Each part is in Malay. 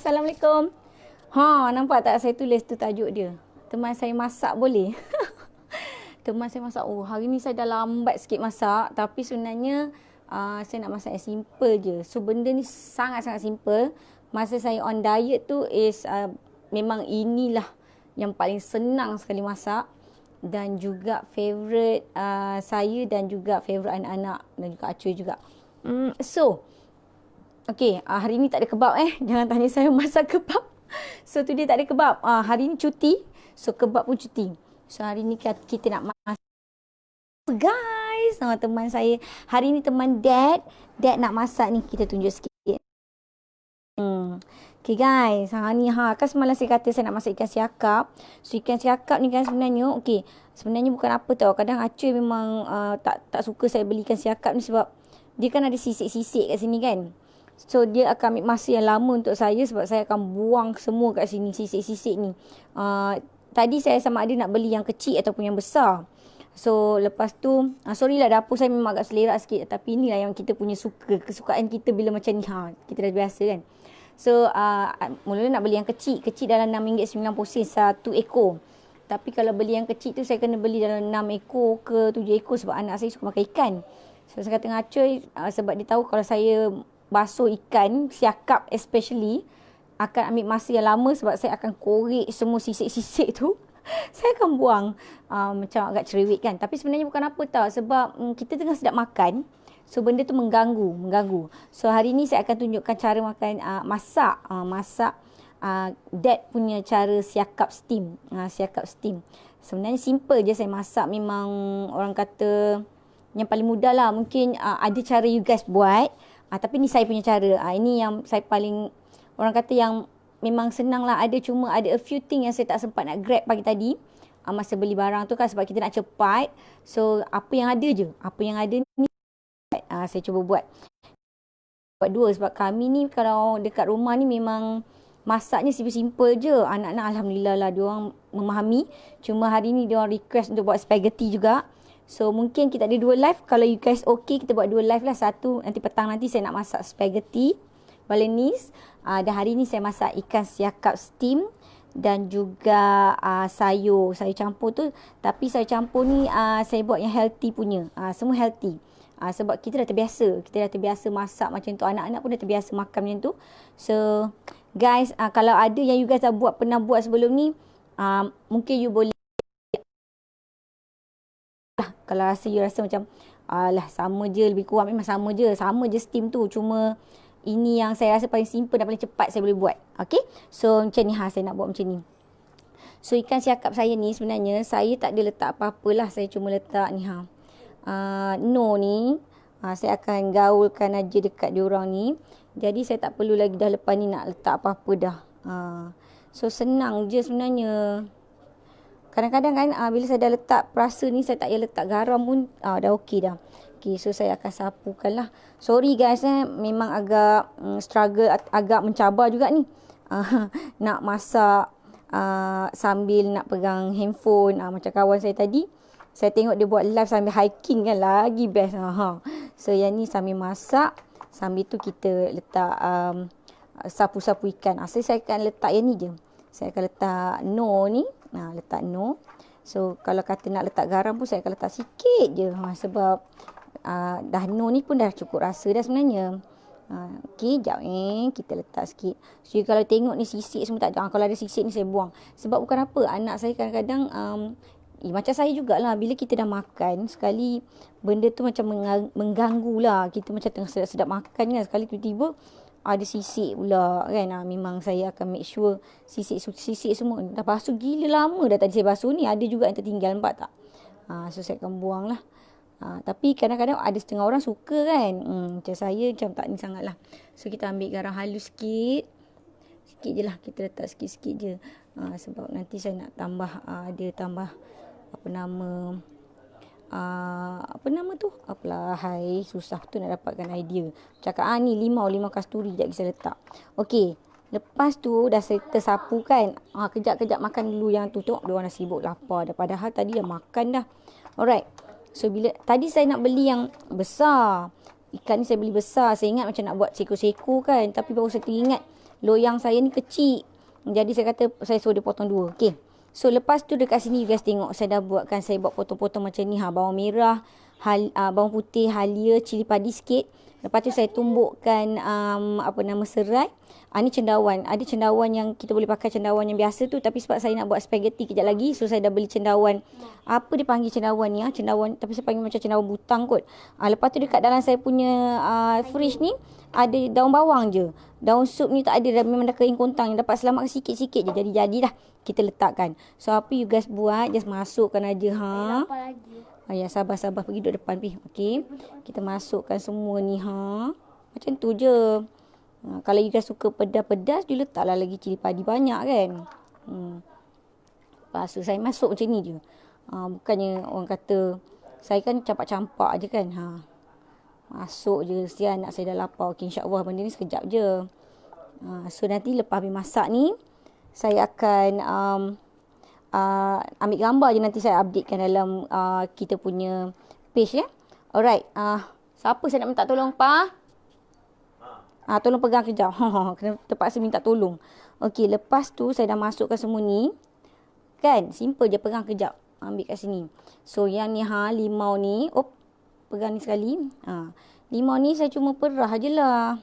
Assalamualaikum. Nampak tak saya tulis tu tajuk dia? Teman saya masak boleh? Teman saya masak. Oh, hari ni saya dah lambat sikit masak. Tapi sebenarnya saya nak masak yang simple je. So, benda ni sangat-sangat simple. Masa saya on diet tu memang inilah yang paling senang sekali masak. Dan juga favourite saya dan juga favourite anak-anak. Dan juga Acoy juga. Okay, hari ni tak ada kebab Jangan tanya saya masak kebab. So, today tak ada kebab. Hari ni cuti. So, kebab pun cuti. So, hari ni kita nak masak. Guys, sama teman saya. Hari ni teman dad. Dad nak masak ni. Kita tunjuk sikit. Okay guys. Kan semalam saya kata saya nak masak ikan siakap. So, ikan siakap ni kan sebenarnya. Okay. Sebenarnya bukan apa tau. Kadang Acoy memang tak suka saya beli ikan siakap ni sebab dia kan ada sisik-sisik kat sini kan. So, dia akan ambil masa yang lama untuk saya sebab saya akan buang semua kat sini, sisik-sisik ni. Tadi saya sama ada nak beli yang kecil ataupun yang besar. So, lepas tu, sorry lah dapur saya memang agak selerak sikit. Tapi inilah yang kita punya kesukaan kita bila macam ni. Kita dah biasa kan. So, mula-mula nak beli yang kecil. Kecil dalam RM6.90 satu ekor. Tapi kalau beli yang kecil tu, saya kena beli dalam 6 ekor ke 7 ekor sebab anak saya suka makan ikan. So, saya kata dengan Acoy, sebab dia tahu kalau saya basuh ikan, siakap especially, akan ambil masa yang lama sebab saya akan korek semua sisik-sisik tu. Saya akan buang. Macam agak cerewet kan. Tapi sebenarnya bukan apa tau. Sebab kita tengah sedap makan. So, benda tu mengganggu. So, hari ni saya akan tunjukkan cara masak. Masak dad punya cara siakap steam. Siakap steam. Sebenarnya simple je saya masak. Memang orang kata yang paling mudah lah. Mungkin ada cara you guys buat. Tapi ni saya punya cara. Ini yang saya paling, orang kata yang memang senang lah. Cuma ada a few thing yang saya tak sempat nak grab pagi tadi. Masa beli barang tu kan sebab kita nak cepat. So, apa yang ada je. Apa yang ada ni saya cuba buat. Buat dua sebab kami ni kalau dekat rumah ni memang masaknya simple je. Anak-anak Alhamdulillah lah diorang memahami. Cuma hari ni diorang request untuk buat spaghetti juga. So, mungkin kita ada 2 live. Kalau you guys okay, kita buat 2 live lah. Satu, nanti petang nanti saya nak masak spaghetti bolognese. Dan hari ni saya masak ikan siakap steam. Dan juga sayur campur tu. Tapi sayur campur ni saya buat yang healthy punya. Semua healthy. Sebab kita dah terbiasa. Kita dah terbiasa masak macam tu. Anak-anak pun dah terbiasa makan macam tu. So, guys, kalau ada yang you guys pernah buat sebelum ni, mungkin you boleh. Kalau you rasa macam sama je, lebih kurang memang sama je steam tu, cuma ini yang saya rasa paling simple dan paling cepat saya boleh buat. Okay, so macam ni saya nak buat macam ni. So, ikan siakap saya ni sebenarnya saya tak ada letak apa-apa lah, saya cuma letak ni ni saya akan gaulkan aja dekat diorang ni. Jadi saya tak perlu lagi dah lepas ni nak letak apa-apa dah. So, senang je sebenarnya. Kadang-kadang kan bila saya dah letak perasa ni, saya tak payah letak garam pun dah okey dah. Okay, so saya akan sapukan lah. Sorry guys, memang agak struggle, agak mencabar juga ni. Nak masak sambil nak pegang handphone. Macam kawan saya tadi, saya tengok dia buat live sambil hiking kan, lagi best. So yang ni sambil masak, sambil tu kita letak sapu-sapu ikan. Saya akan letak yang ni je. Saya akan letak ni. Letak no. So, kalau kata nak letak garam pun saya akan letak sikit je. Sebab dah no ni pun dah cukup rasa dah sebenarnya. Okay, sekejap kita letak sikit. So, kalau tengok ni sisik semua tak ada. Kalau ada sisik ni saya buang. Sebab bukan apa, anak saya kadang-kadang macam saya jugalah. Bila kita dah makan, sekali benda tu macam mengganggu lah. Kita macam tengah sedap makan kan. Sekali tiba-tiba ada sisik pula kan. Memang saya akan make sure sisik semua dah basuh. Gila lama dah tadi saya basuh ni. Ada juga yang tertinggal, nampak tak? So saya akan buang lah. Tapi kadang-kadang ada setengah orang suka kan. Macam saya macam tak ni sangat lah. So kita ambil garam halus sikit. Sikit je lah, kita letak sikit-sikit je. Sebab nanti saya nak tambah tambah apalah, susah tu nak dapatkan idea. Cakap ni limau kasturi, sekejap saya letak. Okey, lepas tu dah saya tersapu kan. Kejap-kejap makan dulu yang tu. Tengok dia orang dah sibuk lapar dah, padahal tadi dah makan dah. Alright, so bila tadi saya nak beli yang besar, ikan ni saya beli besar. Saya ingat macam nak buat seko-seko kan. Tapi baru saya teringat loyang saya ni kecil. Jadi saya kata saya suruh dia potong 2. Okey. So lepas tu dekat sini you guys tengok saya dah buat kan. Saya buat potong-potong macam ni. Bawang merah, bawang putih, halia, cili padi sikit. Lepas tu saya tumbukkan serai. Ni cendawan. Ada cendawan yang kita boleh pakai cendawan yang biasa tu. Tapi sebab saya nak buat spaghetti kejap lagi. So saya dah beli cendawan. Apa dia panggil cendawan ni? Cendawan. Tapi saya panggil macam cendawan butang kot. Lepas tu dekat dalam saya punya fridge ni. Ada daun bawang je. Daun sup ni tak ada. Memang dah kering kontang. Dapat selamatkan sikit-sikit je. Jadi dah. Kita letakkan. So apa you guys buat. Just masukkan aja. Ya sabar-sabar. Pergi duduk depan. Okay. Kita masukkan semua ni. Macam tu je. Kalau you guys suka pedas-pedas, you letaklah lagi cili padi banyak kan. Lepas tu saya masuk macam ni je. Bukannya orang kata, saya kan campak-campak je kan. Masuk je, sian nak saya dah lapar. Okay, insyaAllah benda ni sekejap je. So nanti lepas habis masak ni, saya akan ambil gambar je nanti saya updatekan dalam kita punya page ya. Alright, siapa saya nak minta tolong, Pa? Tolong pegang kejap. Kena terpaksa minta tolong. Okey, lepas tu saya dah masukkan semua ni. Kan? Simple je, pegang kejap. Ambil kat sini. So yang ni limau ni, pegang ni sekali. Limau ni saya cuma perah je lah.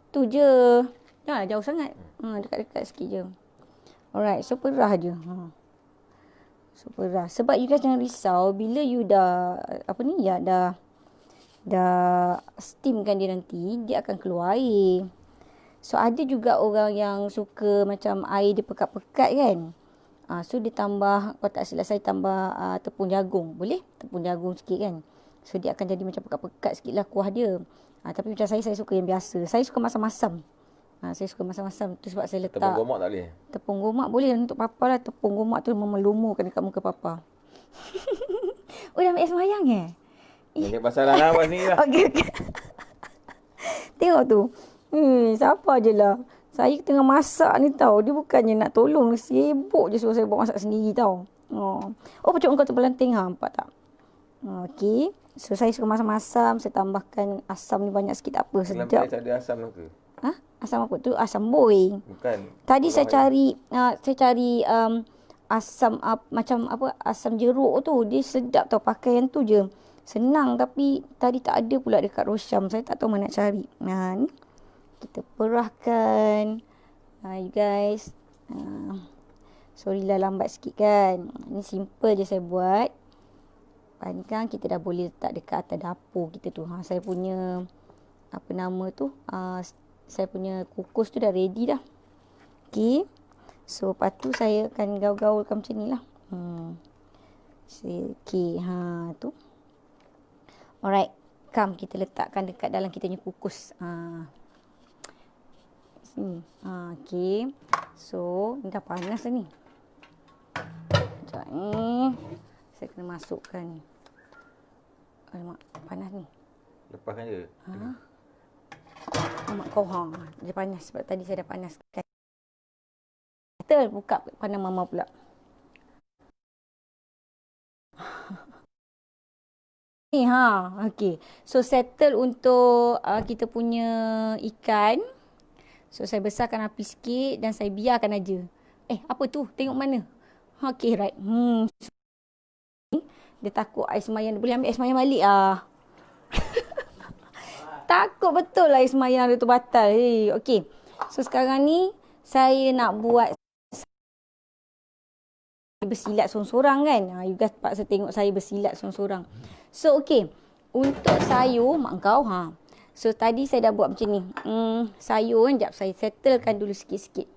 Tu je. Janganlah jauh sangat. Dekat-dekat sikit je. Alright, so perah je. So perah. Sebab you guys jangan risau bila you dah dah steamkan dia nanti, dia akan keluar air. So ada juga orang yang suka macam air dia pekat-pekat kan. So dia tambah, kalau tak silap saya tambah tepung jagung. Boleh? Tepung jagung sikit kan. So dia akan jadi macam pekat-pekat sikit lah kuah dia. Tapi macam saya suka yang biasa. Saya suka masam-masam. Saya suka masam-masam. Tu sebab saya letak. Tepung gomak tak boleh? Tepung gomak boleh untuk Papa lah. Tepung gomak tu memelumurkan dekat muka Papa. Dah ambil semayang Ini pasaran awak ni lah. Okey. Tengok tu. Siapa je lah. Saya tengah masak ni tau. Dia bukannya nak tolong. Sibuk je suruh saya buat masak sendiri tau. Pecuk engkau terpelanting nampak tak? Okey. So saya suka masam-masam. Saya tambahkan asam ni banyak sikit tak apa. Sedap. Sedap. Dalam ada asam tu ke? Asam apa tu? Asam boy. Bukan. Tadi saya cari asam macam apa? Asam jeruk tu. Dia sedap tau. Pakai yang tu je. Senang tapi tadi tak ada pula dekat Rosham. Saya tak tahu mana nak cari. Ni. Kita perahkan. You guys. Sorry lah lambat sikit kan. Ni simple je saya buat. Ni kan kita dah boleh letak dekat atas dapur kita tu. Saya punya saya punya kukus tu dah ready dah. Okay. So lepas tu saya akan gaul-gaulkan macam ni lah. Okay. Tu. Alright, come kita letakkan dekat dalam kita punya kukus. Sini. Okay. So, ni dah panas dah ni. Sekejap ni. Saya kena masukkan ni. Alamak, panas ni. Lepaskan je. Alamak kau, dia panas sebab tadi saya dah panaskan. Betul, buka pandang mama pula. Okay. So settle untuk kita punya ikan. So saya besarkan api sikit dan saya biarkan aja. Apa tu? Tengok mana? Okay, right. Dia takut air semayang. Dia boleh ambil air semayang balik Takut betul lah air semayang dia tu batal. Okay. So sekarang ni saya nak buat bersilat sorang-sorang kan. You guys paksa tengok saya bersilat sorang-sorang. So okay. Untuk sayur mak kau So tadi saya dah buat macam ni. Sayur kan. Sekejap saya settlekan dulu sikit-sikit.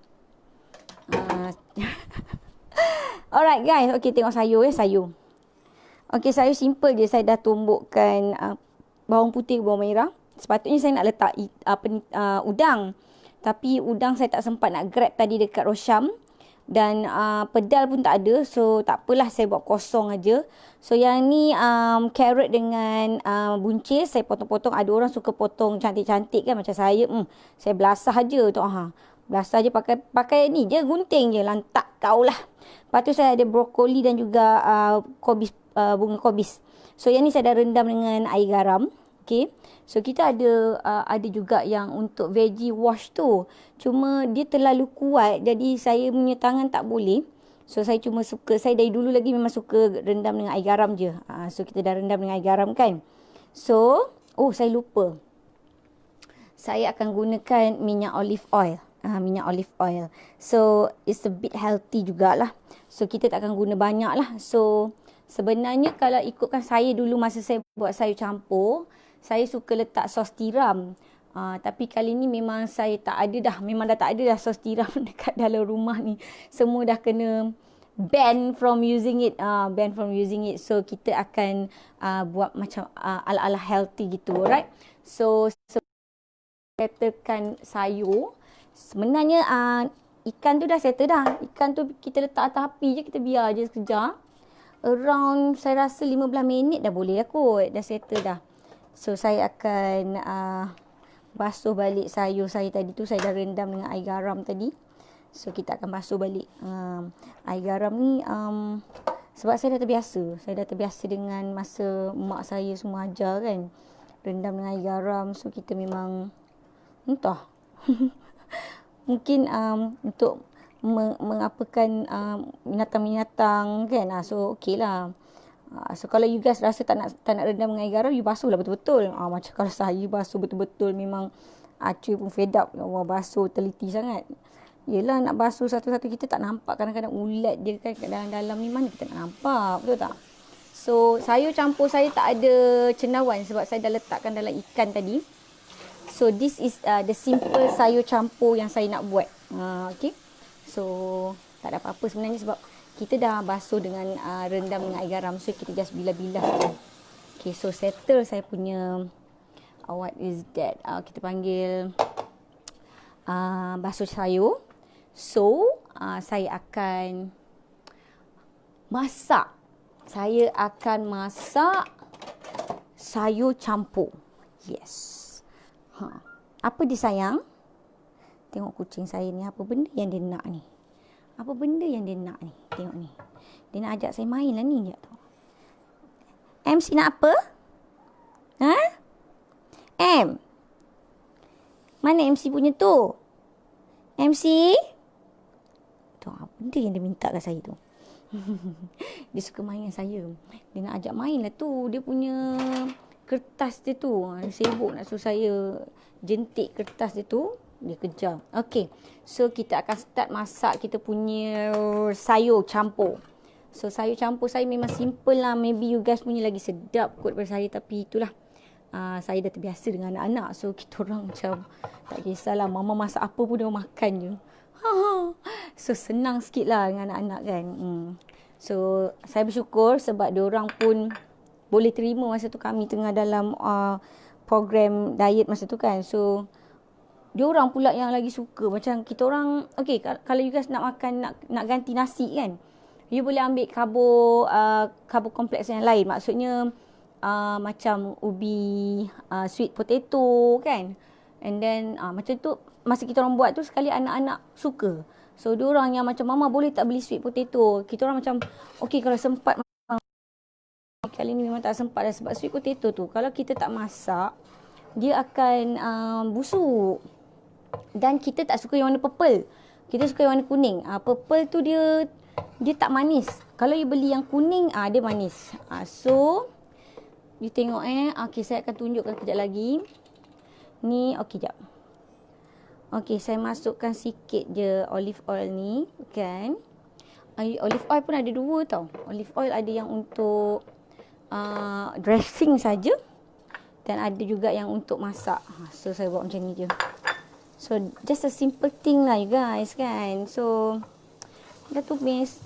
Alright guys. Okay, tengok sayur sayur. Okay, sayur simple je. Saya dah tumbukkan bawang putih, bawang merah. Sepatutnya saya nak letak udang. Tapi udang saya tak sempat nak grab tadi dekat Rosham. Dan pedal pun tak ada. So tak apalah, saya buat kosong aja. So yang ni carrot dengan buncis saya potong-potong. Ada orang suka potong cantik-cantik kan macam saya. Saya belasah aja tu. Belasah je pakai ni je, gunting je, lantak kau lah. Lepas tu saya ada brokoli dan juga bunga kobis. So yang ni saya dah rendam dengan air garam. Okay. So kita ada juga yang untuk veggie wash tu. Cuma dia terlalu kuat. Jadi saya punya tangan tak boleh. So saya dari dulu lagi memang suka rendam dengan air garam je. So kita dah rendam dengan air garam kan. So, saya lupa. Saya akan gunakan minyak olive oil. Minyak olive oil. So it's a bit healthy jugalah. So kita tak akan guna banyak lah. So sebenarnya kalau ikutkan saya dulu masa saya buat sayur campur, saya suka letak sos tiram. Tapi kali ni memang saya tak ada dah. Memang dah tak ada dah sos tiram dekat dalam rumah ni. Semua dah kena ban from using it. So kita akan buat macam ala-ala healthy gitu. Alright. So settlekan sayur. Sebenarnya ikan tu dah settle dah. Ikan tu kita letak atas api je. Kita biar je sekejap. Around saya rasa 15 minit dah boleh lah kot. Dah settle dah. So saya akan basuh balik sayur saya tadi tu. Saya dah rendam dengan air garam tadi. So kita akan basuh balik air garam ni. Sebab saya dah terbiasa. Saya dah terbiasa dengan masa mak saya semua ajar kan. Rendam dengan air garam. So kita memang entah. Mungkin untuk mengapakan binatang-binatang kan. So okey lah. So kalau you guys rasa tak nak rendam dengan air garam, you basuh lah betul-betul. Macam kalau saya basuh betul-betul memang cuy pun fed up. Wah, basuh teliti sangat. Yelah, nak basuh satu-satu kita tak nampak. Kadang-kadang ulat dia kan kat dalam-dalam ni, mana kita nak nampak. Betul tak? So sayur campur saya tak ada cendawan sebab saya dah letakkan dalam ikan tadi. So this is the simple sayur campur yang saya nak buat. Okay. So tak ada apa-apa sebenarnya sebab kita dah basuh dengan rendam dengan air garam. So kita just bilah-bilah saja. Okay, so settle saya punya what is that? Kita panggil basuh sayur. So saya akan masak. Saya akan masak sayur campur. Yes. Apa dia sayang? Tengok kucing saya ni. Apa benda yang dia nak ni? Apa benda yang dia nak ni? Tengok ni. Dia nak ajak saya main lah ni. MC nak apa? M? Mana MC punya tu? MC? Tu apa benda yang dia minta kat saya tu? Dia suka main dengan saya. Dia nak ajak main lah tu. Dia punya kertas dia tu. Dia sibuk nak suruh saya jentik kertas dia tu. Dia kejar. Okay. So kita akan start masak kita punya sayur campur. So sayur campur saya memang simple lah. Maybe you guys punya lagi sedap kot daripada saya. Tapi itulah. Saya dah terbiasa dengan anak-anak. So kita orang macam tak kisahlah. Mama masak apa pun dia makan je. So senang sikit lah dengan anak-anak kan. So saya bersyukur sebab dia orang pun boleh terima masa tu kami tengah dalam program diet masa tu kan. So dia orang pula yang lagi suka. Macam kita orang, okay, kalau you guys nak makan, nak ganti nasi kan, you boleh ambil karbo kompleks yang lain. Maksudnya macam ubi, sweet potato kan. And then macam tu masa kita orang buat tu sekali anak-anak suka. So dia orang yang macam, mama boleh tak beli sweet potato? Kita orang macam okay, kalau sempat. Kali ni memang tak sempat dah sebab sweet potato tu kalau kita tak masak dia akan busuk. Dan kita tak suka yang warna purple. Kita suka yang warna kuning. Purple tu dia tak manis. Kalau you beli yang kuning dia manis. So you tengok okay, saya akan tunjukkan kejap lagi. Ni okay, jap. Okay, saya masukkan sikit je olive oil ni kan. Olive oil pun ada dua tau. Olive oil ada yang untuk dressing saja dan ada juga yang untuk masak. So saya buat macam ni je. So just a simple thing lah you guys kan. So dah tumis.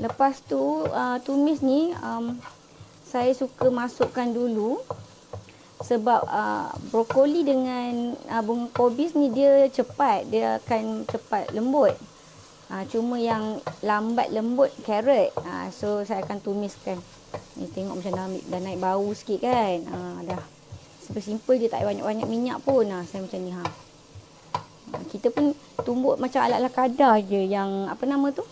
Lepas tu tumis ni saya suka masukkan dulu sebab brokoli dengan bunga kobis ni dia cepat, dia akan cepat lembut. Cuma yang lambat lembut carrot. So saya akan tumiskan. Ni tengok macam dah naik bau sikit kan. Dah simple je, tak banyak-banyak minyak pun. Saya macam ni kita pun tumbuk macam ala-ala kadar je yang apa nama tu?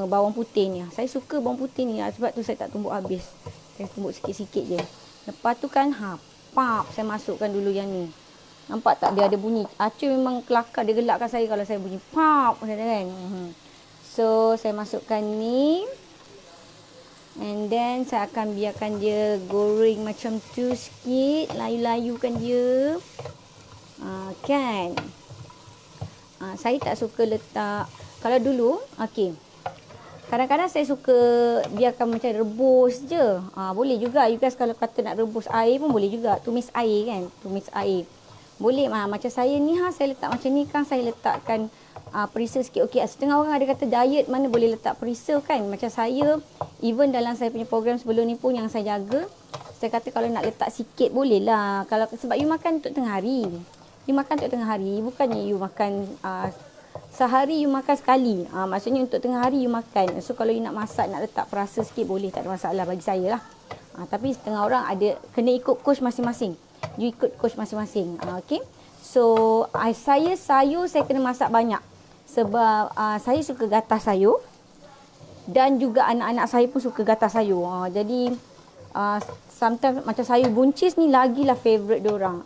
bawang putih ni. Saya suka bawang putih ni sebab tu saya tak tumbuk habis. Saya tumbuk sikit-sikit je. Lepas tu kan pap saya masukkan dulu yang ni. Nampak tak dia ada bunyi. Acul memang kelakar, dia gelakkan saya kalau saya bunyi pap kan. So saya masukkan ni. And then saya akan biarkan dia goreng macam tu sikit, layu-layukan dia. Kan. Saya tak suka letak, kalau dulu, okey. Kadang-kadang saya suka biarkan macam rebus je. Boleh juga. You guys kalau kata nak rebus air pun boleh juga. Tumis air kan. Tumis air. Boleh. Macam saya ni saya letak macam ni kan. Saya letakkan perisa sikit. Okey, setengah orang ada kata diet mana boleh letak perisa kan. Macam saya, even dalam saya punya program sebelum ni pun yang saya jaga, saya kata kalau nak letak sikit boleh lah. Sebab you makan untuk tengah hari. You makan untuk tengah hari. Bukannya you makan sehari you makan sekali. Maksudnya untuk tengah hari you makan. So kalau you nak masak, nak letak perasa sikit boleh, tak ada masalah bagi saya lah. Tapi setengah orang ada kena ikut coach masing-masing. You ikut coach masing-masing. Okey. So sayur saya kena masak banyak. Sebab saya suka gatas sayur. Dan juga anak-anak saya pun suka gatas sayur. Jadi sometimes macam sayur buncis ni lagilah favourite diorang.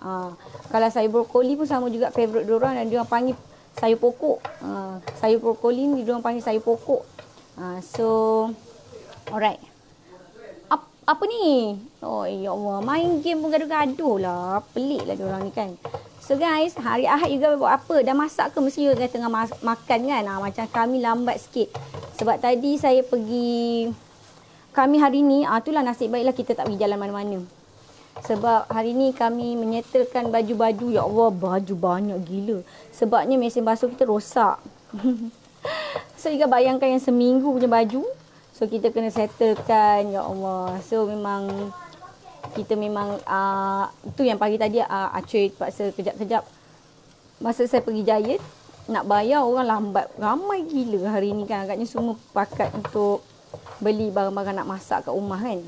Kalau sayur brokoli pun sama juga favourite diorang. Dan diorang panggil sayur pokok. Sayur brokoli ni diorang panggil sayur pokok. So alright. Apa ni? Oh ya Allah, main game pun gaduh-gaduh lah. Pelik lah diorang ni kan. So guys, hari Ahad juga buat apa? Dah masak ke? Mesti you tengah makan kan? Macam kami lambat sikit. Sebab tadi saya pergi, kami hari ni, itulah nasib baiklah kita tak pergi jalan mana-mana. Sebab hari ni kami menyetelkan baju-baju. Ya Allah, baju banyak gila. Sebabnya mesin basuh kita rosak. So you bayangkan yang seminggu punya baju. So kita kena settlekan. Ya Allah. So kita memang tu yang pagi tadi Acui paksa kejap-kejap. Masa saya pergi Giant nak bayar, orang lambat. Ramai gila hari ni kan. Agaknya semua pakat untuk beli barang-barang nak masak kat rumah kan.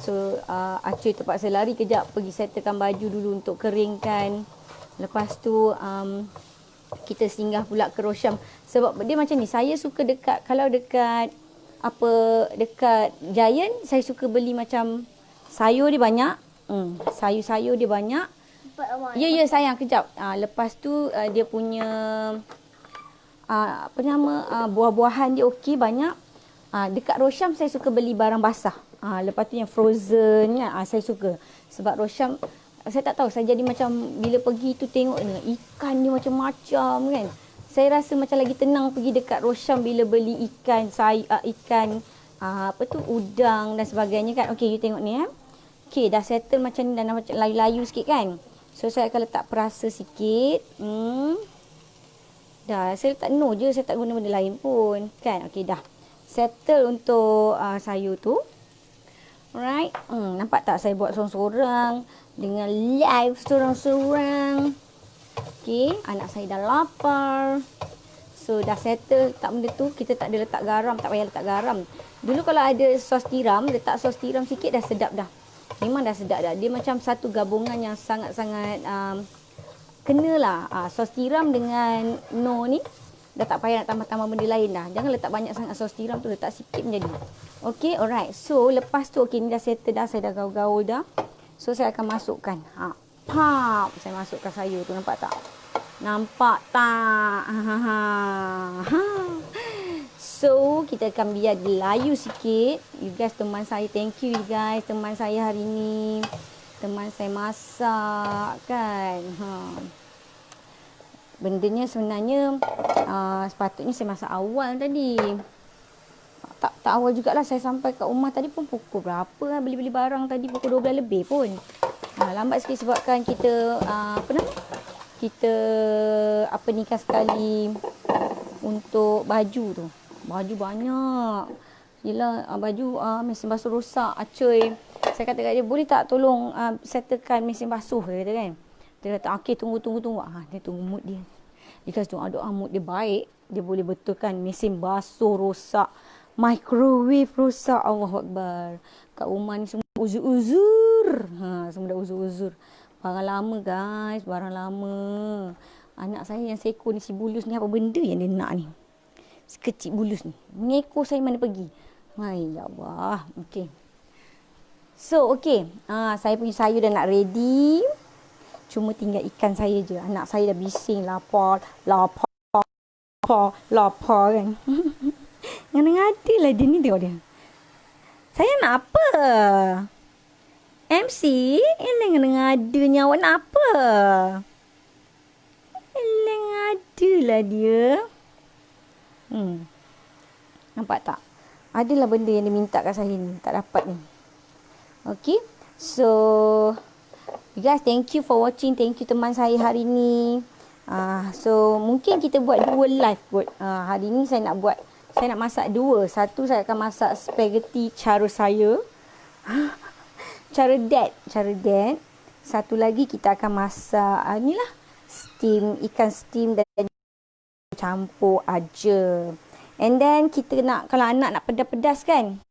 So Acui terpaksa lari kejap pergi settlekan baju dulu untuk keringkan. Lepas tu kita singgah pula ke Rosham. Sebab dia macam ni, saya suka kalau dekat Giant, saya suka beli macam sayur dia banyak. Sayur-sayur dia banyak. Ya sayang, kejap. Lepas tu dia punya buah-buahan dia okey banyak. Dekat Rosham saya suka beli barang basah. Lepas tu yang frozen kan, saya suka. Sebab Rosham, saya tak tahu, saya jadi macam bila pergi tu tengok ni, ikan dia macam-macam kan. Saya rasa macam lagi tenang pergi dekat Rosham bila beli ikan, udang dan sebagainya kan. Okey, you tengok ni Okey, dah settle macam ni, dah macam layu-layu sikit kan. So saya akan letak perasa sikit. Dah, saya letak no je, saya tak guna benda lain pun kan. Okey, dah settle untuk sayur tu. Alright. Nampak tak saya buat sorang-sorang dengan live sorang-sorang. Okey, anak saya dah lapar. So dah settle tak benda tu, kita tak ada letak garam, tak payah letak garam. Dulu kalau ada sos tiram, letak sos tiram sikit dah sedap dah. Memang dah sedap dah. Dia macam satu gabungan yang sangat-sangat kenalah. Sos tiram dengan no ni dah tak payah nak tambah-tambah benda lain dah. Jangan letak banyak sangat sos tiram tu, letak sikit pun jadi. Okey, alright. So lepas tu okey, ni dah settle dah, saya dah gaul-gaul dah. So saya akan masukkan. Saya masukkan sayur tu, nampak tak? Nampak tak? So, kita akan biar dia layu sikit. You guys, teman saya, thank you guys. Teman saya hari ni, teman saya masak kan. Bendanya sebenarnya sepatutnya saya masak awal tadi. Tak awal jugalah, saya sampai kat rumah tadi pun pukul berapa lah, beli-beli barang tadi pukul 12 lebih pun. Lambat sikit sebabkan kita kita nikah sekali untuk baju tu. Baju banyak. Yelah, baju mesin basuh rosak. Acoy, saya kata kat dia, boleh tak tolong settlekan mesin basuh, dia kata kan. Dia kata, okey, tunggu. Dia tunggu mood dia. Dia kata, doa mood dia baik, dia boleh betulkan mesin basuh rosak, microwave rosak. Allahu Akbar. Kat rumah ni semua uzur-uzur. Semua dah uzur-uzur. Barang lama guys, barang lama. Anak saya yang seko ni, si Bulus ni, apa benda yang dia nak ni? Kecil bulus ni. Mengekor saya mana pergi. Hai, ya Allah. Okey. So, okey. Saya punya sayur dah nak ready. Cuma tinggal ikan saya je. Anak saya dah bising. Lapar kan. Ngada-ngada lah dia ni, tengok dia. Saya nak apa? MC? Ngada-ngadanya awak nak apa? Ngada lah dia. Nampak tak? Adalah benda yang dia minta kat saya ni. Tak dapat ni. Okay. So, you guys, thank you for watching. Thank you teman saya hari ni. So, mungkin kita buat 2 live kot. Hari ni saya nak masak 2. Satu saya akan masak spaghetti cara saya. Cara dad. Satu lagi kita akan masak inilah ikan steam dan campur aja. And then kita nak, kalau anak nak pedas-pedas kan.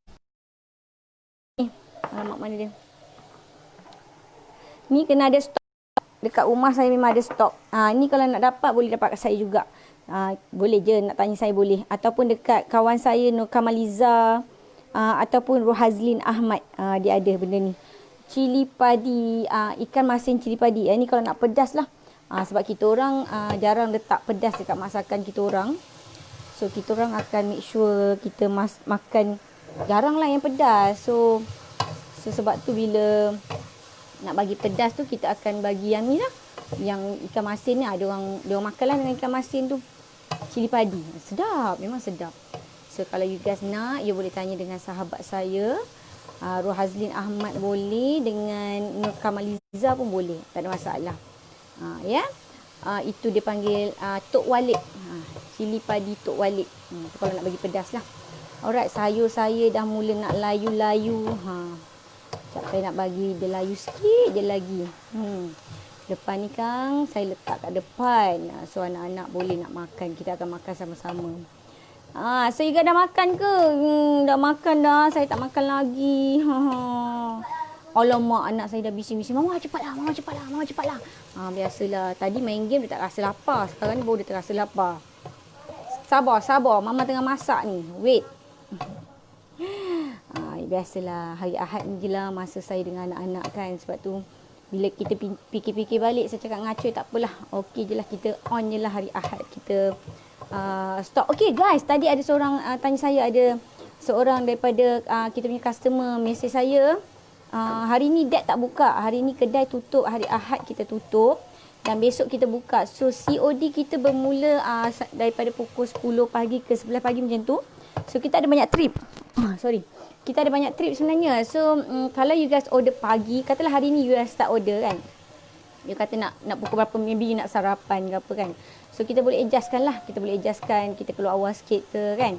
Alamak, mana dia? Ni kena ada stok. Dekat rumah saya memang ada stok. Ni kalau nak dapat boleh dapat kat saya juga. Boleh je nak tanya saya boleh. Ataupun dekat kawan saya Nur Kamaliza, ataupun Rohazlin Ahmad. Dia ada benda ni. Cili padi, ikan masin cili padi. Ni kalau nak pedas lah. Sebab kita orang jarang letak pedas dekat masakan kita orang. So kita orang akan make sure kita makan jarang lah yang pedas. So sebab tu bila nak bagi pedas tu kita akan bagi yang ni lah. Yang ikan masin ni dia orang makan lah dengan ikan masin tu. Cili padi. Sedap, memang sedap. So kalau you guys nak, you boleh tanya dengan sahabat saya. Rohazlin Ahmad boleh, dengan Nur Kamaliza pun boleh. Tak ada masalah. Ya. Itu dia panggil tok walik. Cili padi tok walik. Kalau nak bagi pedas lah. Alright, sayur saya dah mula nak layu-layu. Sekejap saya nak bagi dia layu sikit je lagi. Depan ni kan saya letak kat depan. So anak-anak boleh nak makan. Kita akan makan sama-sama. So you guys dah makan ke? Dah makan dah. Saya tak makan lagi. Alamak, anak saya dah bising-bising. Mama cepatlah. Biasalah. Tadi main game dia tak rasa lapar. Sekarang ni baru dia terasa lapar. Sabar. Mama tengah masak ni. Wait. Biasalah. Hari Ahad ni je lah masa saya dengan anak-anak kan. Sebab tu bila kita fikir-fikir balik, saya cakap ngacoy tak apalah. Okey je lah, kita on je lah hari Ahad. Kita stop. Okey guys, tadi ada seorang tanya saya, ada seorang daripada kita punya customer mesej saya. Hari ni dad tak buka. Hari ni kedai tutup. Hari Ahad kita tutup. Dan besok kita buka. So COD kita bermula daripada pukul 10 pagi ke 11 pagi macam tu. So kita ada banyak trip. Kita ada banyak trip sebenarnya. So kalau you guys order pagi, katalah hari ni you guys start order kan. You kata nak pukul berapa, maybe you nak sarapan ke apa kan. So kita boleh adjustkan lah. Kita boleh adjustkan. Kita keluar awal sikit ke kan.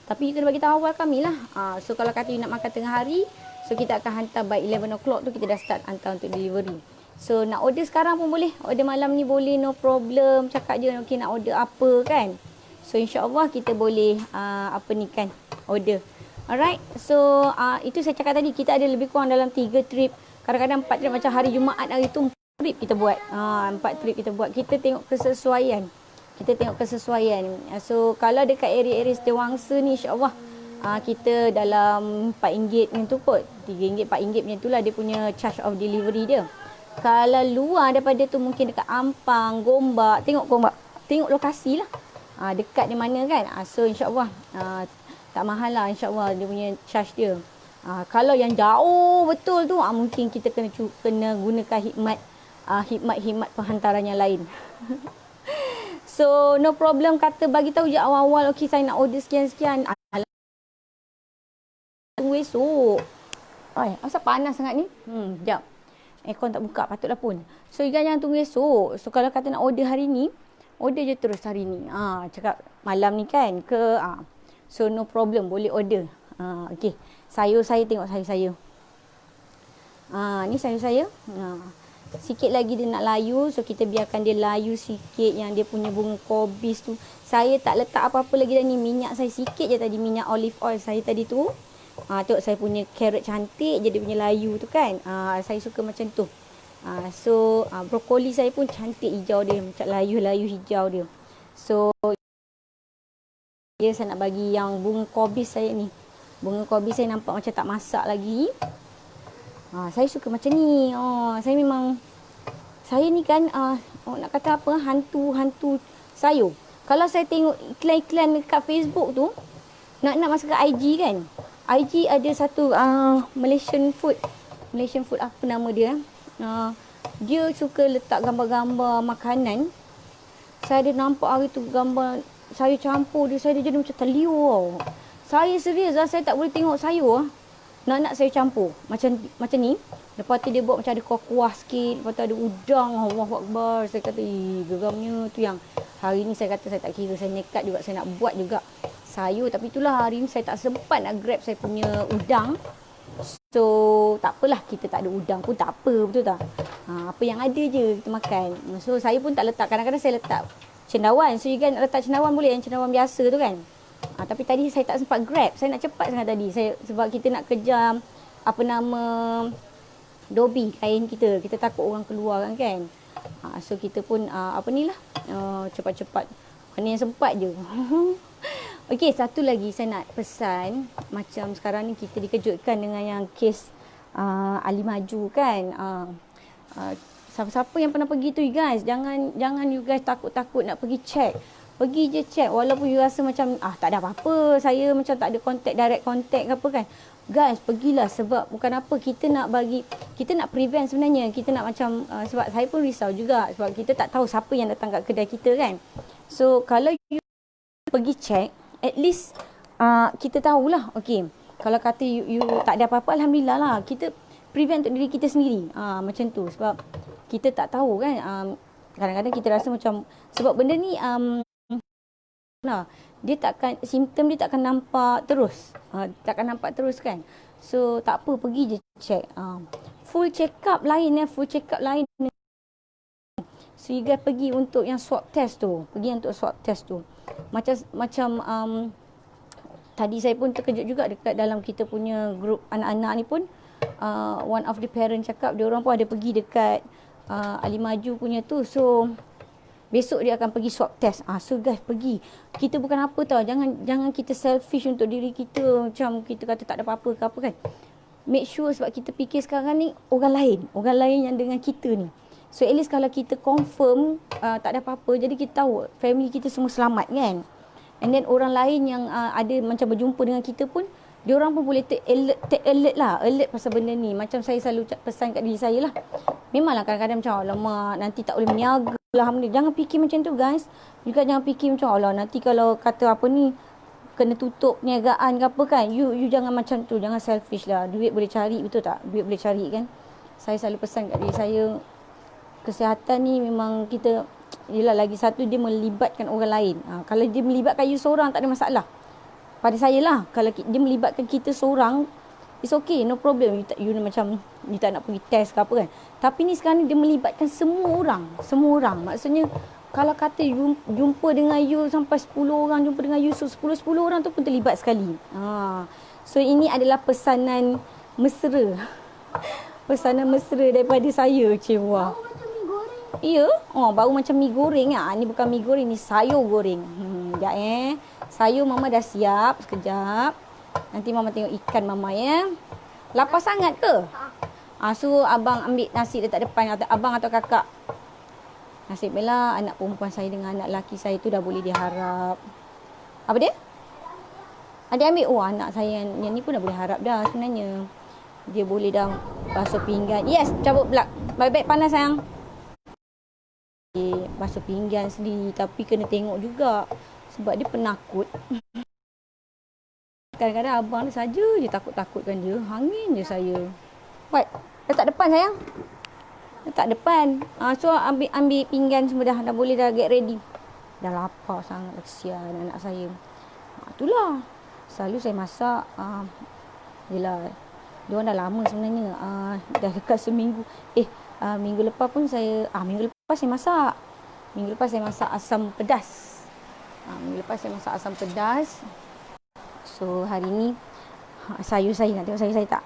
Tapi you kena bagi tahu awal kami lah. So kalau kata you nak makan tengah hari, so kita akan hantar by 11 o'clock tu, kita dah start hantar untuk delivery. So nak order sekarang pun boleh. Order malam ni boleh, no problem. Cakap je okay, nak order apa kan. So insyaAllah kita boleh order. Alright. So itu saya cakap tadi, kita ada lebih kurang dalam 3 trip. Kadang-kadang 4 trip, macam hari Jumaat hari tu 4 trip kita buat. 4 trip kita buat. Kita tengok kesesuaian. So kalau dekat area-area Setiawangsa ni insyaAllah kita dalam RM4 macam tu kot. RM3, RM4 macam tu lah dia punya charge of delivery dia. Kalau luar daripada tu mungkin dekat Ampang, Gombak. Tengok lokasi lah. Dekat di mana kan. So insyaAllah tak mahal lah insyaAllah dia punya charge dia. Kalau yang jauh betul tu mungkin kita kena gunakan hikmat penghantaran yang lain. So no problem, kata bagi tahu je awal-awal, okey saya nak order sekian-sekian. Tunggu esok. Asal panas sangat ni? Sekejap. Aircon tak buka, patutlah pun. So you guys jangan tunggu esok. So kalau kata nak order hari ni, order je terus hari ni. Cakap malam ni kan ke. So no problem, boleh order. Okey. Sayur saya, tengok sayur saya. Ni sayur saya. Sikit lagi dia nak layu. So kita biarkan dia layu sikit. Yang dia punya bunga kobis tu. Saya tak letak apa-apa lagi dah ni. Minyak saya sikit je tadi. Minyak olive oil saya tadi tu. Tengok saya punya carrot cantik je dia punya layu tu kan. Saya suka macam tu. So brokoli saya pun cantik hijau dia. Macam layu-layu hijau dia. So saya nak bagi yang bunga kobis saya ni. Bunga kobis saya nampak macam tak masak lagi. Saya suka macam ni. Saya memang, saya ni kan, nak kata apa, hantu sayur. Kalau saya tengok iklan-iklan dekat Facebook tu, nak masuk ke IG kan. IG ada satu Malaysian food apa nama dia. Dia suka letak gambar-gambar makanan. Saya ada nampak hari tu gambar sayur campur dia, saya jadi macam terliur. Saya serius lah, saya tak boleh tengok sayur. Nak sayur campur. Macam ni. Lepas tu dia buat macam ada kuah-kuah sikit. Lepas tu ada udang. Allahu Akbar. Saya kata, geramnya. Tu yang hari ni saya kata saya tak kira. Saya nekat juga, saya nak buat juga sayur. Tapi itulah hari ni saya tak sempat nak grab saya punya udang. So, tak apalah. Kita tak ada udang pun tak apa. Betul tak? Apa yang ada je kita makan. So, saya pun tak letak. Kadang-kadang saya letak cendawan. So, you kan nak letak cendawan boleh. Yang cendawan biasa tu kan. Tapi tadi saya tak sempat grab. Saya nak cepat sangat tadi. Sebab kita nak kejar apa nama dobi kain kita. Kita takut orang keluar kan. So kita pun cepat-cepat. Mana yang sempat je. Okey, satu lagi saya nak pesan. Macam sekarang ni kita dikejutkan dengan yang kes Ali Maju kan. Siapa-siapa yang pernah pergi tu guys, jangan you guys takut-takut nak pergi check. Pergi je check walaupun you rasa macam tak ada apa-apa, saya macam tak ada direct contact ke apa kan. Guys, pergilah sebab bukan apa, kita nak prevent sebenarnya. Kita nak macam sebab saya pun risau juga sebab kita tak tahu siapa yang datang kat kedai kita kan. So kalau you pergi check, at least kita tahulah. Okey, kalau kata you tak ada apa-apa, alhamdulillah lah. Kita prevent untuk diri kita sendiri. Macam tu sebab kita tak tahu kan. Kadang-kadang kita rasa macam sebab benda ni simptom dia takkan nampak terus. Kan. So tak apa, pergi je check. Full check up lain. So you guys pergi untuk yang swab test tu. Macam tadi saya pun terkejut juga dekat dalam kita punya grup anak-anak ni pun one of the parent cakap dia orang pun ada pergi dekat Ali Maju punya tu. So besok dia akan pergi swab test. So guys, pergi. Kita bukan apa tau. Jangan kita selfish untuk diri kita. Macam kita kata tak ada apa-apa ke apa kan. Make sure sebab kita fikir sekarang ni orang lain yang dengan kita ni. So at least kalau kita confirm tak ada apa-apa, jadi kita tahu family kita semua selamat kan. And then orang lain yang ada macam berjumpa dengan kita pun, dia orang pun boleh take alert pasal benda ni. Macam saya selalu pesan kat diri saya lah. Memanglah kadang-kadang macam alamak nanti tak boleh berniaga lah. Jangan fikir macam tu guys. Juga jangan fikir macam Allah nanti kalau kata apa ni kena tutup niagaan ke apa kan. You jangan macam tu. Jangan selfish lah. Duit boleh cari, betul tak? Duit boleh cari kan. Saya selalu pesan kat diri saya, kesihatan ni memang kita, yelah lagi satu dia melibatkan orang lain. Kalau dia melibatkan you seorang tak ada masalah. Pada saya lah, kalau dia melibatkan kita seorang, it's okay, no problem. You macam you tak nak pergi test ke apa kan. Tapi ni sekarang dia melibatkan semua orang. Maksudnya kalau kata you jumpa dengan you sampai 10 orang jumpa dengan you, so 10 orang tu pun terlibat sekali. So ini adalah pesanan mesra. Pesanan mesra daripada saya, Cewa. Ya, baru macam mi goreng ah. Ni bukan mi goreng, ni sayur goreng. Sekejap sayur mama dah siap, sekejap. Nanti mama tengok ikan mama ya. Lapar sangat ke? So abang ambil nasi dekat depan, atau abang atau kakak. Nasib baiklah anak perempuan saya dengan anak lelaki saya tu dah boleh diharap. Apa dia? Ada ambil. Anak saya yang ni pun dah boleh harap dah sebenarnya. Dia boleh dah basuh pinggan. Yes, cabut plug. Baik-baik panas sayang. Basuh pinggan sendiri, tapi kena tengok juga sebab dia penakut. Kadang-kadang abang ni saja je takut-takutkan dia. Hangin je saya. Buat letak depan sayang. Letak depan. So ambil pinggan semua dah boleh dah get ready. Dah lapar sangat, kesian anak saya. Itulah. Selalu saya masak yelah, dia orang dah lama sebenarnya. Dah dekat seminggu. Minggu lepas pun saya masak. Minggu lepas saya masak asam pedas. So hari ni sayur saya, nak tengok sayur saya tak?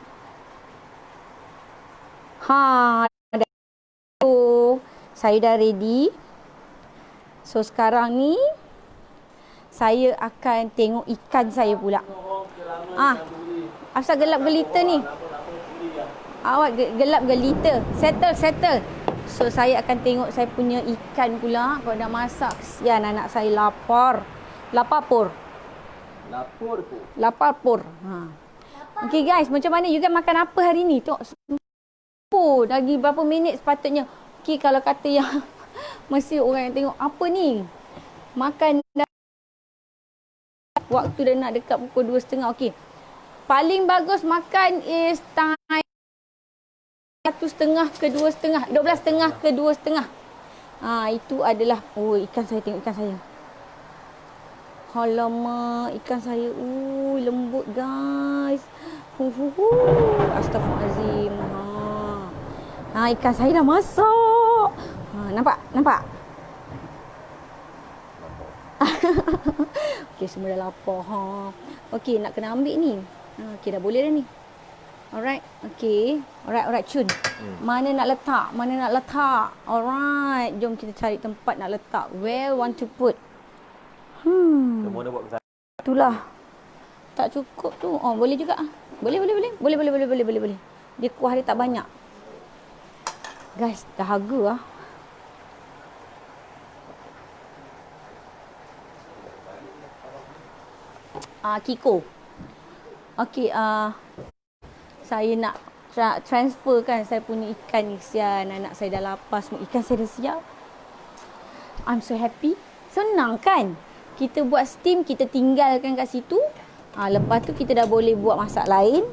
Sayur dah ready. So sekarang ni saya akan tengok ikan saya pula. Asal gelap gelita ni. Awak gelap gelita. Settle. So saya akan tengok saya punya ikan pula. Kalau dah masak, kesian anak saya lapar. Lapar pur. Okay guys, macam mana you guys makan apa hari ni? Tengok. Lagi berapa minit sepatutnya. Okay, kalau kata yang mesti orang yang tengok apa ni? Makan dah. Waktu dah nak dekat pukul 2.30. Okay. Paling bagus makan is time 1.30 ke 2.30. 12.30 ke 2.30. Itu adalah, ikan saya, tengok ikan saya. Alamak, ikan saya. Lembut guys. Astaghfirullahalazim. Ikan saya dah masak. Nampak? Okey, semua dah lapar. Okey, nak kena ambil ni. Okey, dah boleh dah ni. Alright. Okey. Alright, Chun. Mana nak letak? Alright. Jom kita cari tempat nak letak. Where want to put? Semua dah buat kesalahan. Itulah. Tak cukup tu. Boleh juga. Boleh. Dia kuah dia tak banyak. Guys, dahaga . Kiko. Okey, saya nak transferkan saya punya ikan ni. Kesian anak saya dah lapar semua. Ikan saya dah siap. I'm so happy. Senang kan? Kita buat steam, kita tinggalkan kat situ. Lepas tu kita dah boleh buat masak lain.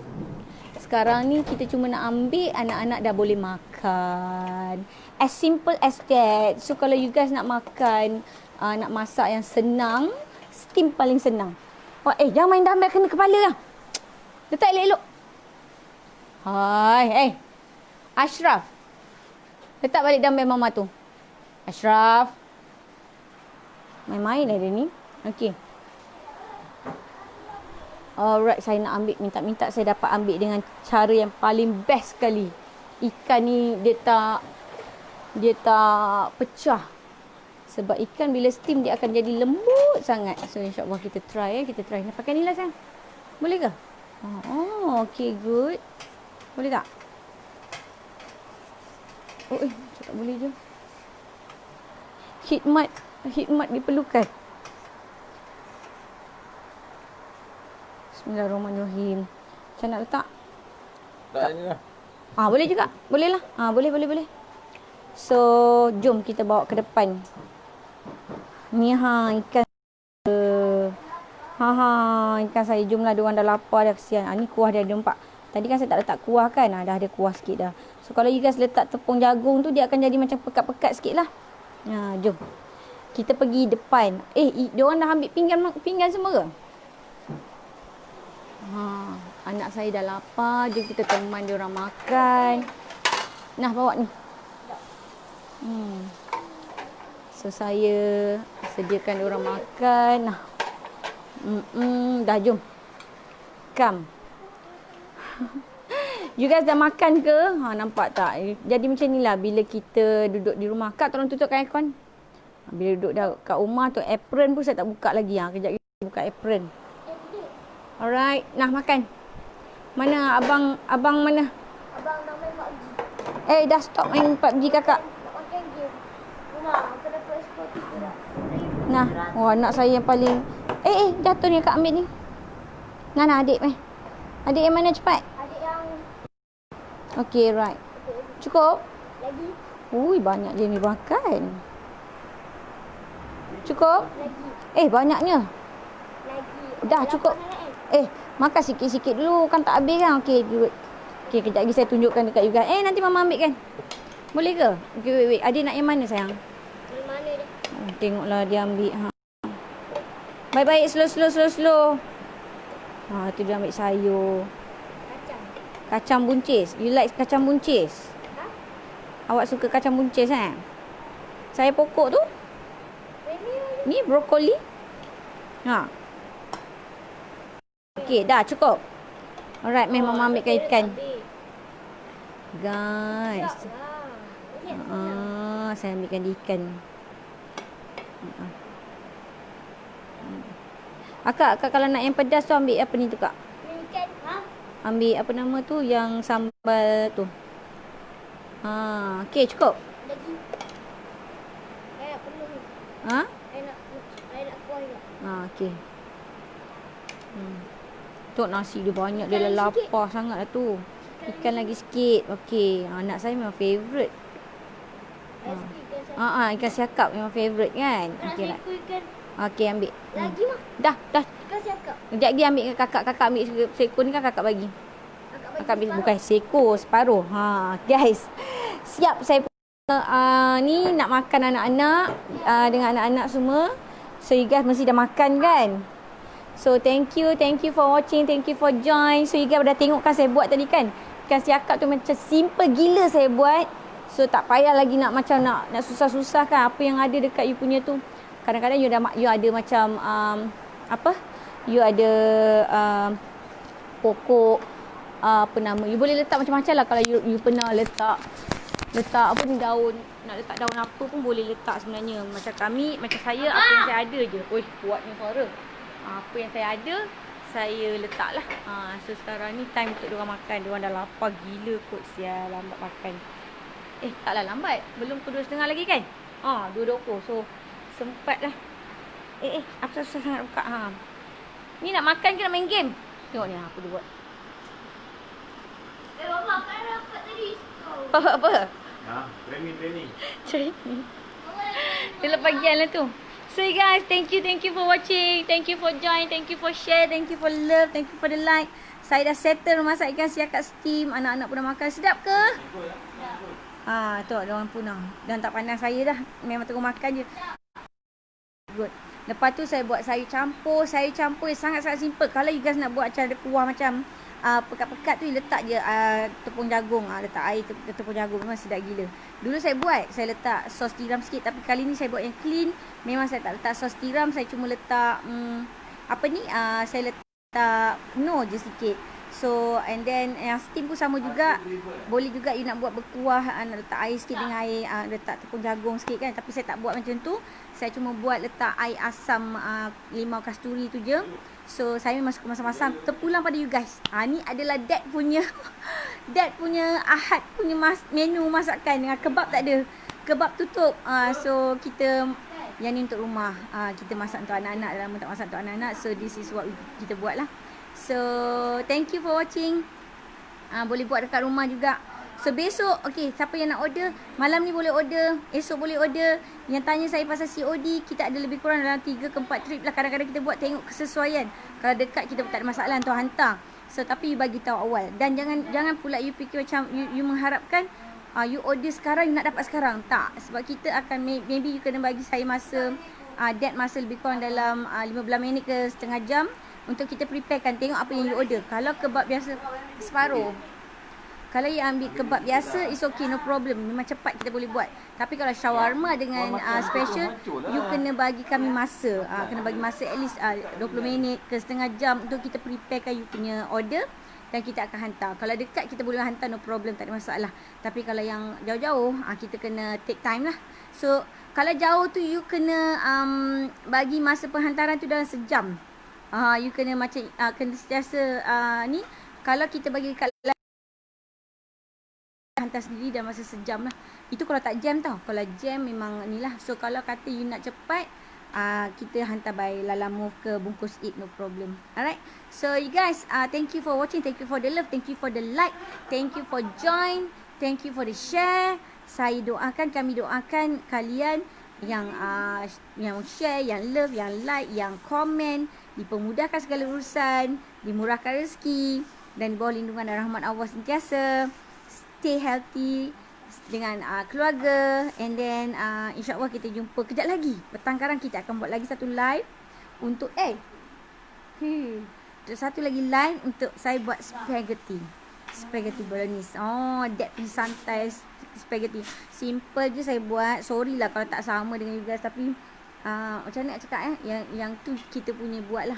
Sekarang ni kita cuma nak ambil, anak-anak dah boleh makan. As simple as that. So kalau you guys nak makan, nak masak yang senang, steam paling senang. Jangan main dumbbell kena kepala lah. Letak elok-elok. Hai, Ashraf. Letak balik dumbbell mama tu. Ashraf. Main-main lah dia ni. Okey. Alright, saya nak ambil. Minta saya dapat ambil dengan cara yang paling best sekali. Ikan ni dia tak pecah. Sebab ikan bila steam dia akan jadi lembut sangat. So insyaAllah kita try . Kita try. Nak pakai ni lah sayang. Boleh ke? Okay, good. Boleh tak? Tak boleh je. Khidmat diperlukan. Bismillahirrahmanirrahim. Macam nak letak? Tak ni lah. Boleh juga. Boleh lah. Boleh. So, jom kita bawa ke depan. Ni ikan. Ikan saya. Jomlah, diorang dah lapar dah, kesian. Ni kuah dia, nampak. Tadi kan saya tak letak kuah kan. Dah ada kuah sikit dah. So, kalau you guys letak tepung jagung tu, dia akan jadi macam pekat-pekat sikit lah. Jom. Kita pergi depan. Diorang dah ambil pinggan semua ke? Anak saya dah lapar. Jom kita teman diorang makan. Nah, bawa ni. So saya sediakan diorang makan. Dah, jom. Come. You guys dah makan ke? Nampak tak? Jadi macam ni lah bila kita duduk di rumah. Kak, tolong tutupkan aircon. Bila duduk kat rumah tu, apron pun saya tak buka lagi. Kejap lagi buka apron. Alright. Nah, makan. Mana abang mana? Abang nak main PUBG. Dah stop main PUBG kakak. Nak makan game. Rumah, aku dapat skor 3. Nah, anak saya yang paling... jatuh ni kakak ambil ni. Nah, adik main. Adik yang mana cepat? Adik yang... Okay, right. Cukup? Lagi. Banyak je ni makan. Cukup? Lagi. Banyaknya. Lagi. Dah, cukup. Makan sikit-sikit dulu. Kan tak habis kan? Okay, good. Okay, kejap lagi saya tunjukkan dekat you guys. Nanti mama ambil kan? Boleh ke? Okay, wait. Adik nak yang mana sayang? Yang mana dia? Tengoklah dia ambil. Baik-baik, slow. Tu dia ambil sayur. Kacang buncis. You like kacang buncis? Awak suka kacang buncis kan? Saya pokok tu. Ni brokoli. Okey, dah cukup. Alright, mama ambilkan ikan. Guys. Saya ambilkan ikan. Akak kalau nak yang pedas tu ambil apa ni tu kak? Ikan. Ha? Ambil apa nama tu yang sambal tu. Okey cukup. Lagi. Saya nak penuh ni. Ha? Saya nak kuah juga. Okey. Tok nasi dia banyak, dia dah lapar sangat lah tu. Ikan lagi sikit. Okey, anak saya memang favourite. Ikan siakap memang favourite kan? Nak Okey, seekor ikan. okey ambil. Lagi mah. Dah. Ikan siakap. Sekejap dia ambil ke kakak. Kakak ambil seekor ni kan kakak bagi. Kakak ambil bukan seekor, separuh. Guys. Siap saya ni nak makan anak-anak dengan anak-anak semua. So you guys mesti dah makan kan? So thank you for watching, thank you for join. So you guys dah tengok kan saya buat tadi kan? Ikan siakap tu macam simple gila saya buat. So tak payah lagi nak susah-susah kan apa yang ada dekat you punya tu. Kadang-kadang you ada macam you ada pokok apa nama. You boleh letak macam-macam lah kalau you pernah letak apa ni daun. Nak letak daun apa pun boleh letak sebenarnya. Macam saya apa yang saya ada je. Oi, kuatnya suara. Apa yang saya ada saya letak lah. So sekarang ni time untuk diorang makan. Diorang dah lapar gila kot. Sial lambat makan. Taklah lambat. Belum pukul 2.30 lagi kan? 2.20. So sempat lah. Apa susah sangat buka. Ni nak makan ke nak main game? Tengok ni apa dia buat. Mama kan rapat tadi. Apa? Training. Dia lepas gian lah tu. So you guys, thank you for watching. Thank you for join. Thank you for share. Thank you for love. Thank you for the like. Saya dah settle masak ikan siakap steam. Anak-anak pun dah makan. Sedap ke? Tu ada orang punang. Dan tak pandang saya dah. Memang tengok makan je. Good. Lepas tu saya buat sayur campur. Sayur campur sangat-sangat simple. Kalau you guys nak buat macam ada kuah macam pekat-pekat tu letak je tepung jagung. Letak air tepung jagung. Memang sedap gila. Dulu saya buat. Saya letak sos tiram sikit. Tapi kali ni saya buat yang clean. Memang saya tak letak sos tiram. Saya cuma letak saya letak penuh je sikit. So and then yang steam pun sama juga. Boleh juga you nak buat berkuah, nak letak air sikit dengan air, letak tepung jagung sikit kan. Tapi saya tak buat macam tu. Saya cuma buat letak air asam limau kasturi tu je. So saya memang suka masam-masam. Terpulang pada you guys. Ni adalah dad punya Ahad punya menu masakan. Dengan kebab tak ada. Kebab tutup. So kita yang ni untuk rumah. Kita masak untuk anak-anak. Dah lama tak masak untuk anak-anak. So this is what kita buat lah. So thank you for watching. Boleh buat dekat rumah juga. So besok, siapa yang nak order, malam ni boleh order, esok boleh order. Yang tanya saya pasal COD, kita ada lebih kurang dalam 3 ke 4 trip lah. Kadang-kadang kita buat tengok kesesuaian. Kalau dekat kita tak ada masalah untuk hantar. So tapi you bagi tahu awal. Dan jangan pula you fikir macam you mengharapkan you order sekarang, you nak dapat sekarang. Tak. Sebab kita akan maybe you kena bagi saya masa masa lebih kurang dalam 15 minit ke setengah jam untuk kita preparekan, tengok apa yang you order. Kalau kebab biasa separuh. Kalau you ambil kebab biasa, it's okay, no problem. Memang cepat kita boleh buat. Tapi kalau shawarma dengan special, you kena bagi kami masa. Kena bagi masa at least 20 minit ke setengah jam untuk kita preparekan you punya order. Dan kita akan hantar. Kalau dekat kita boleh hantar, no problem, tak ada masalah. Tapi kalau yang jauh-jauh, kita kena take time lah. So kalau jauh tu you kena bagi masa penghantaran tu dalam sejam. You kena macam kena sentiasa ni. Kalau kita bagi dekat hantar sendiri dalam masa sejam lah. Itu kalau tak jam tau. Kalau jam memang ni lah. So kalau kata you nak cepat, kita hantar by Lalamove ke bungkus eat, no problem. Alright. So you guys, thank you for watching. Thank you for the love. Thank you for the like. Thank you for join. Thank you for the share. Saya doakan, kami doakan kalian yang share, yang love, yang like, yang komen, dipermudahkan segala urusan, dimurahkan rezeki dan di bawah lindungan dan rahmat Allah sentiasa. Stay healthy dengan keluarga. And then insyaAllah kita jumpa kejap lagi. Petang sekarang kita akan buat lagi satu live untuk satu lagi live untuk saya buat spaghetti bolognese. Dad punya santai spaghetti. Simple je saya buat. Sorry lah kalau tak sama dengan you guys. Tapi macam mana nak cakap yang tu kita punya buat lah.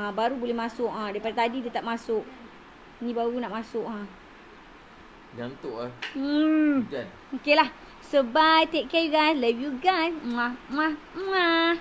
Baru boleh masuk. Daripada tadi dia tak masuk. Ni baru nak masuk. Jantuk lah. Okay lah. So bye. Take care you guys. Love you guys. Mwah. Mwah. Mwah.